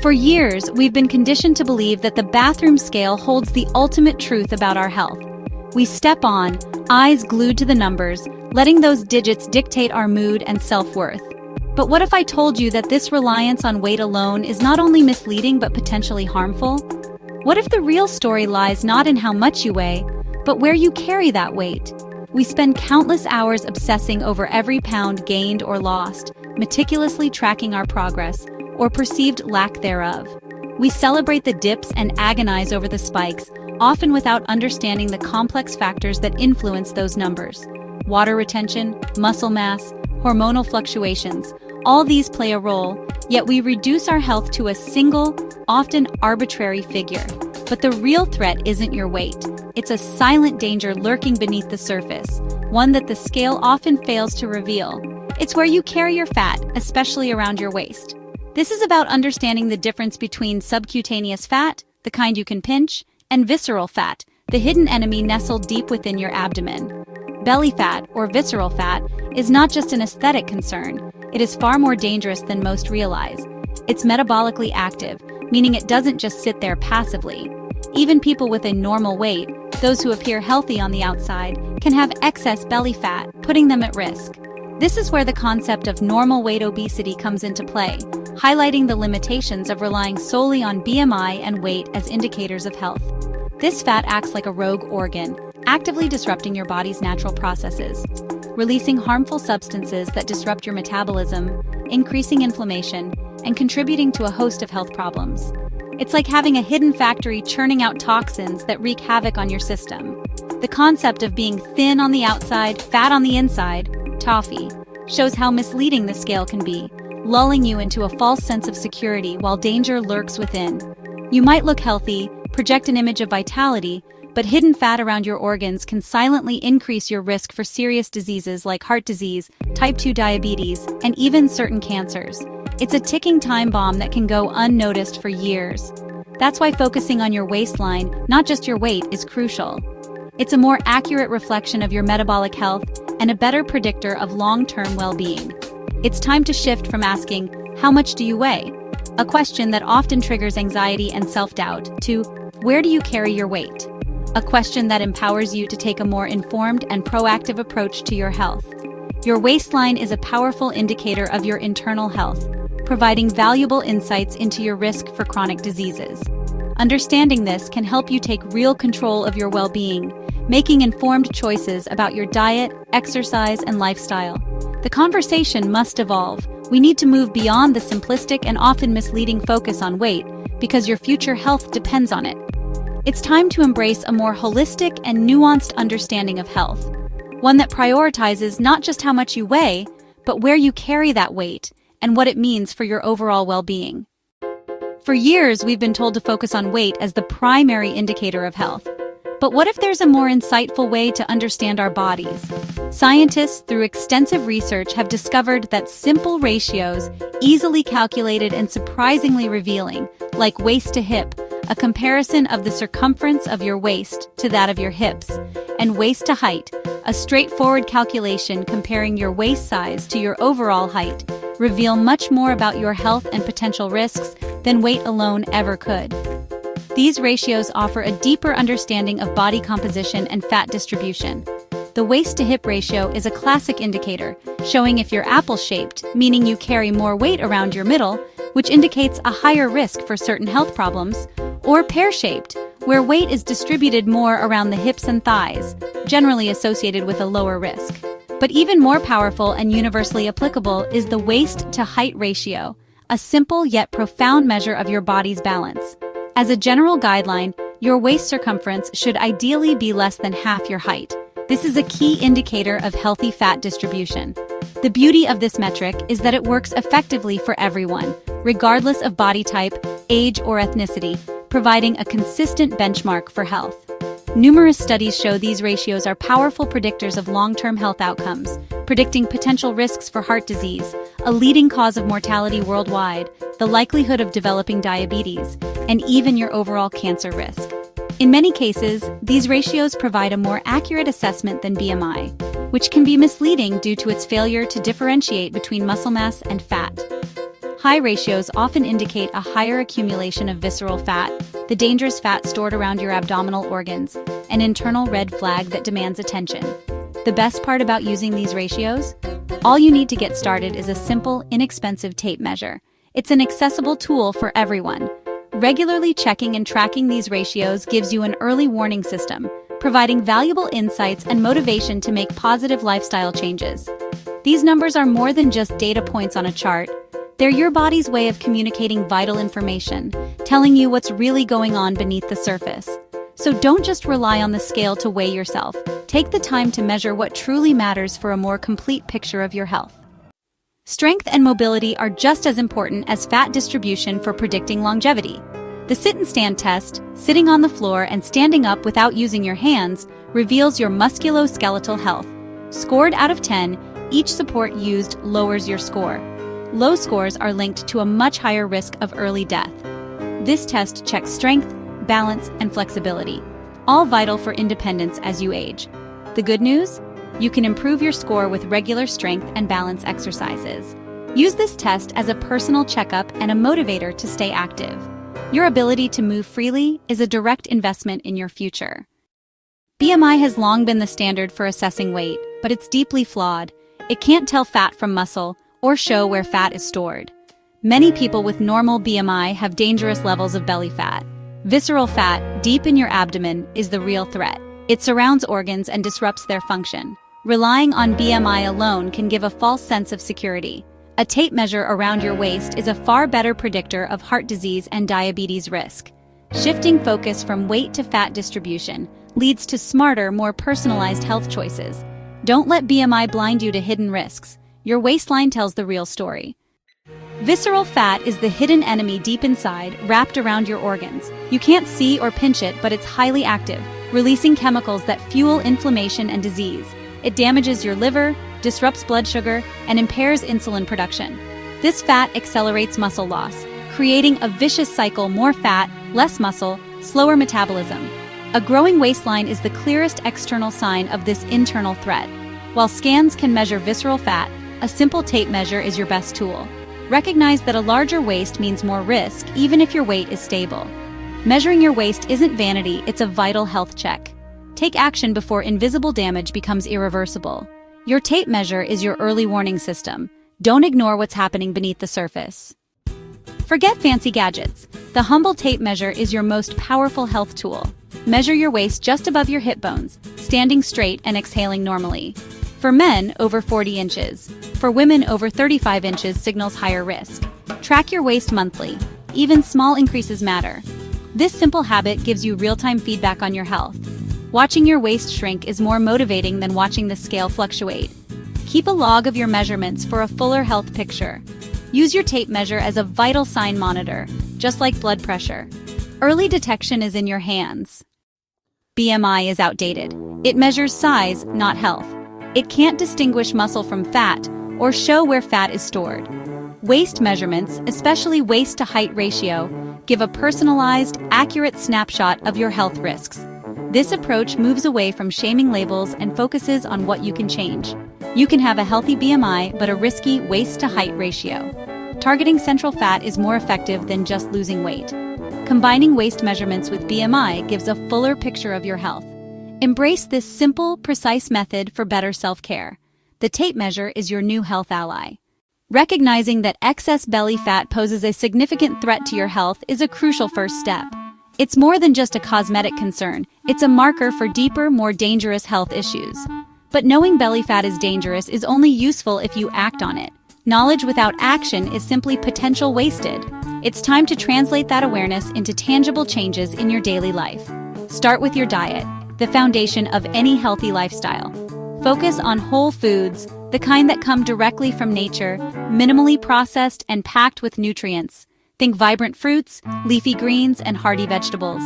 For years, we've been conditioned to believe that the bathroom scale holds the ultimate truth about our health. We step on, eyes glued to the numbers, letting those digits dictate our mood and self-worth. But what if I told you that this reliance on weight alone is not only misleading but potentially harmful? What if the real story lies not in how much you weigh, but where you carry that weight? We spend countless hours obsessing over every pound gained or lost, meticulously tracking our progress, or perceived lack thereof. We celebrate the dips and agonize over the spikes, often without understanding the complex factors that influence those numbers. Water retention, muscle mass, hormonal fluctuations, all these play a role, yet we reduce our health to a single, often arbitrary figure. But the real threat isn't your weight. It's a silent danger lurking beneath the surface, one that the scale often fails to reveal. It's where you carry your fat, especially around your waist. This is about understanding the difference between subcutaneous fat, the kind you can pinch, and visceral fat, the hidden enemy nestled deep within your abdomen. Belly fat, or visceral fat, is not just an aesthetic concern. It is far more dangerous than most realize. It's metabolically active, meaning it doesn't just sit there passively. Even people with a normal weight, those who appear healthy on the outside, can have excess belly fat, putting them at risk. This is where the concept of normal weight obesity comes into play, highlighting the limitations of relying solely on BMI and weight as indicators of health. This fat acts like a rogue organ, actively disrupting your body's natural processes, releasing harmful substances that disrupt your metabolism, increasing inflammation, and contributing to a host of health problems. It's like having a hidden factory churning out toxins that wreak havoc on your system. The concept of being thin on the outside, fat on the inside, toffee, shows how misleading the scale can be, lulling you into a false sense of security while danger lurks within. You might look healthy, project an image of vitality, but hidden fat around your organs can silently increase your risk for serious diseases like heart disease, type 2 diabetes, and even certain cancers. It's a ticking time bomb that can go unnoticed for years. That's why focusing on your waistline, not just your weight, is crucial. It's a more accurate reflection of your metabolic health and a better predictor of long-term well-being. It's time to shift from asking, "How much do you weigh?" a question that often triggers anxiety and self-doubt, to "Where do you carry your weight?" a question that empowers you to take a more informed and proactive approach to your health. Your waistline is a powerful indicator of your internal health, providing valuable insights into your risk for chronic diseases. Understanding this can help you take real control of your well-being, making informed choices about your diet, exercise, and lifestyle. The conversation must evolve. We need to move beyond the simplistic and often misleading focus on weight, because your future health depends on it. It's time to embrace a more holistic and nuanced understanding of health, one that prioritizes not just how much you weigh, but where you carry that weight and what it means for your overall well-being. For years, we've been told to focus on weight as the primary indicator of health. But what if there's a more insightful way to understand our bodies? Scientists, through extensive research, have discovered that simple ratios, easily calculated and surprisingly revealing, like waist to hip, a comparison of the circumference of your waist to that of your hips, and waist to height, a straightforward calculation comparing your waist size to your overall height, reveal much more about your health and potential risks than weight alone ever could. These ratios offer a deeper understanding of body composition and fat distribution. The waist-to-hip ratio is a classic indicator, showing if you're apple-shaped, meaning you carry more weight around your middle, which indicates a higher risk for certain health problems, or pear-shaped, where weight is distributed more around the hips and thighs, generally associated with a lower risk. But even more powerful and universally applicable is the waist-to-height ratio, a simple yet profound measure of your body's balance. As a general guideline, your waist circumference should ideally be less than half your height. This is a key indicator of healthy fat distribution. The beauty of this metric is that it works effectively for everyone, regardless of body type, age, or ethnicity, providing a consistent benchmark for health. Numerous studies show these ratios are powerful predictors of long-term health outcomes, predicting potential risks for heart disease, a leading cause of mortality worldwide, the likelihood of developing diabetes, and even your overall cancer risk. In many cases, these ratios provide a more accurate assessment than BMI, which can be misleading due to its failure to differentiate between muscle mass and fat. High ratios often indicate a higher accumulation of visceral fat, the dangerous fat stored around your abdominal organs, an internal red flag that demands attention. The best part about using these ratios? All you need to get started is a simple, inexpensive tape measure. It's an accessible tool for everyone. Regularly checking and tracking these ratios gives you an early warning system, providing valuable insights and motivation to make positive lifestyle changes. These numbers are more than just data points on a chart. They're your body's way of communicating vital information, telling you what's really going on beneath the surface. So don't just rely on the scale to weigh yourself. Take the time to measure what truly matters for a more complete picture of your health. Strength and mobility are just as important as fat distribution for predicting longevity. The sit and stand test, sitting on the floor and standing up without using your hands, reveals your musculoskeletal health. Scored out of 10, each support used lowers your score. Low scores are linked to a much higher risk of early death. This test checks strength, balance, and flexibility, all vital for independence as you age. The good news? You can improve your score with regular strength and balance exercises. Use this test as a personal checkup and a motivator to stay active. Your ability to move freely is a direct investment in your future. BMI has long been the standard for assessing weight, but it's deeply flawed. It can't tell fat from muscle or show where fat is stored. Many people with normal BMI have dangerous levels of belly fat. Visceral fat, deep in your abdomen, is the real threat. It surrounds organs and disrupts their function. Relying on BMI alone can give a false sense of security. A tape measure around your waist is a far better predictor of heart disease and diabetes risk. Shifting focus from weight to fat distribution leads to smarter, more personalized health choices. Don't let BMI blind you to hidden risks. Your waistline tells the real story. Visceral fat is the hidden enemy deep inside, wrapped around your organs. You can't see or pinch it, but it's highly active, releasing chemicals that fuel inflammation and disease. It damages your liver, disrupts blood sugar, and impairs insulin production. This fat accelerates muscle loss, creating a vicious cycle: more fat, less muscle, slower metabolism. A growing waistline is the clearest external sign of this internal threat. While scans can measure visceral fat, a simple tape measure is your best tool. Recognize that a larger waist means more risk, even if your weight is stable. Measuring your waist isn't vanity, it's a vital health check. Take action before invisible damage becomes irreversible. Your tape measure is your early warning system. Don't ignore what's happening beneath the surface. Forget fancy gadgets. The humble tape measure is your most powerful health tool. Measure your waist just above your hip bones, standing straight and exhaling normally. For men, over 40 inches. For women, over 35 inches signals higher risk. Track your waist monthly. Even small increases matter. This simple habit gives you real-time feedback on your health. Watching your waist shrink is more motivating than watching the scale fluctuate. Keep a log of your measurements for a fuller health picture. Use your tape measure as a vital sign monitor, just like blood pressure. Early detection is in your hands. BMI is outdated. It measures size, not health. It can't distinguish muscle from fat or show where fat is stored. Waist measurements, especially waist-to-height ratio, give a personalized, accurate snapshot of your health risks. This approach moves away from shaming labels and focuses on what you can change. You can have a healthy BMI but a risky waist-to-height ratio. Targeting central fat is more effective than just losing weight. Combining waist measurements with BMI gives a fuller picture of your health. Embrace this simple, precise method for better self-care. The tape measure is your new health ally. Recognizing that excess belly fat poses a significant threat to your health is a crucial first step. It's more than just a cosmetic concern. It's a marker for deeper, more dangerous health issues. But knowing belly fat is dangerous is only useful if you act on it. Knowledge without action is simply potential wasted. It's time to translate that awareness into tangible changes in your daily life. Start with your diet, the foundation of any healthy lifestyle. Focus on whole foods, the kind that come directly from nature, minimally processed and packed with nutrients. Think vibrant fruits, leafy greens, and hearty vegetables.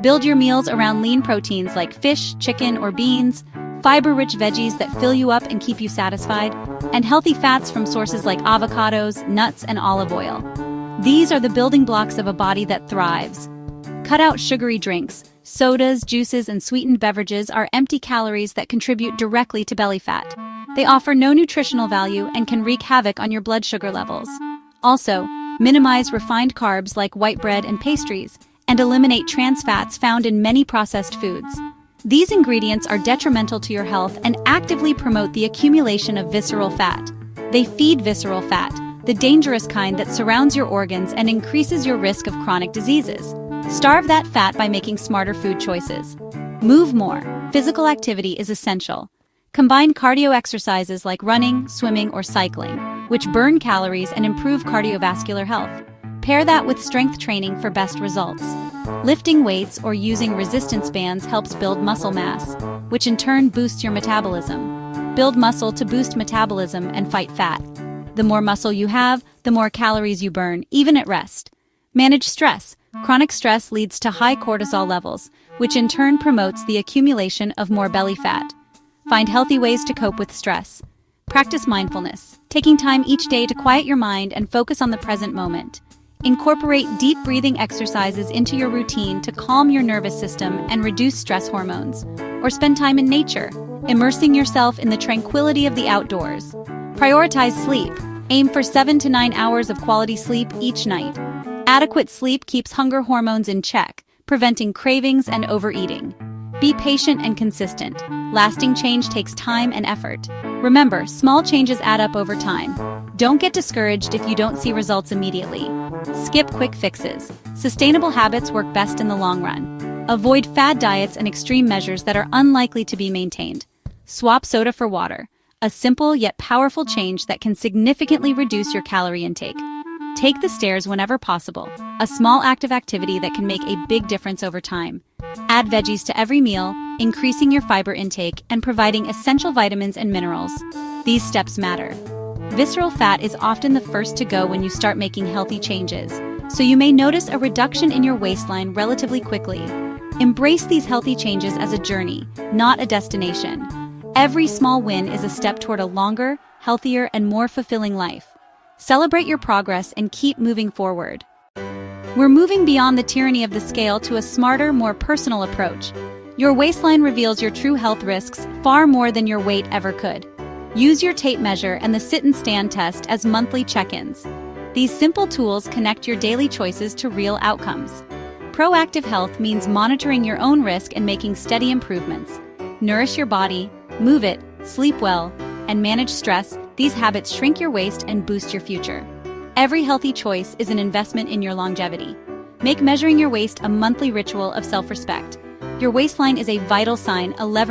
Build your meals around lean proteins like fish, chicken, or beans, fiber-rich veggies that fill you up and keep you satisfied, and healthy fats from sources like avocados, nuts, and olive oil. These are the building blocks of a body that thrives. Cut out sugary drinks. Sodas, juices, and sweetened beverages are empty calories that contribute directly to belly fat. They offer no nutritional value and can wreak havoc on your blood sugar levels. Also, minimize refined carbs like white bread and pastries, and eliminate trans fats found in many processed foods. These ingredients are detrimental to your health and actively promote the accumulation of visceral fat. They feed visceral fat, the dangerous kind that surrounds your organs and increases your risk of chronic diseases. Starve that fat by making smarter food choices. Move more. Physical activity is essential. Combine cardio exercises like running, swimming, or cycling, which burn calories and improve cardiovascular health. Pair that with strength training for best results. Lifting weights or using resistance bands helps build muscle mass, which in turn boosts your metabolism. Build muscle to boost metabolism and fight fat. The more muscle you have, the more calories you burn, even at rest. Manage stress. Chronic stress leads to high cortisol levels, which in turn promotes the accumulation of more belly fat. Find healthy ways to cope with stress. Practice mindfulness, taking time each day to quiet your mind and focus on the present moment. Incorporate deep breathing exercises into your routine to calm your nervous system and reduce stress hormones. Or spend time in nature, immersing yourself in the tranquility of the outdoors. Prioritize sleep. Aim for 7 to 9 hours of quality sleep each night. Adequate sleep keeps hunger hormones in check, preventing cravings and overeating. Be patient and consistent. Lasting change takes time and effort. Remember, small changes add up over time. Don't get discouraged if you don't see results immediately. Skip quick fixes. Sustainable habits work best in the long run. Avoid fad diets and extreme measures that are unlikely to be maintained. Swap soda for water, a simple yet powerful change that can significantly reduce your calorie intake. Take the stairs whenever possible, a small active activity that can make a big difference over time. Add veggies to every meal, increasing your fiber intake and providing essential vitamins and minerals. These steps matter. Visceral fat is often the first to go when you start making healthy changes, so you may notice a reduction in your waistline relatively quickly. Embrace these healthy changes as a journey, not a destination. Every small win is a step toward a longer, healthier, and more fulfilling life. Celebrate your progress and keep moving forward. We're moving beyond the tyranny of the scale to a smarter, more personal approach. Your waistline reveals your true health risks far more than your weight ever could. Use your tape measure and the sit and stand test as monthly check-ins. These simple tools connect your daily choices to real outcomes. Proactive health means monitoring your own risk and making steady improvements. Nourish your body, move it, sleep well, and manage stress. These habits shrink your waist and boost your future. Every healthy choice is an investment in your longevity. Make measuring your waist a monthly ritual of self-respect. Your waistline is a vital sign, a lever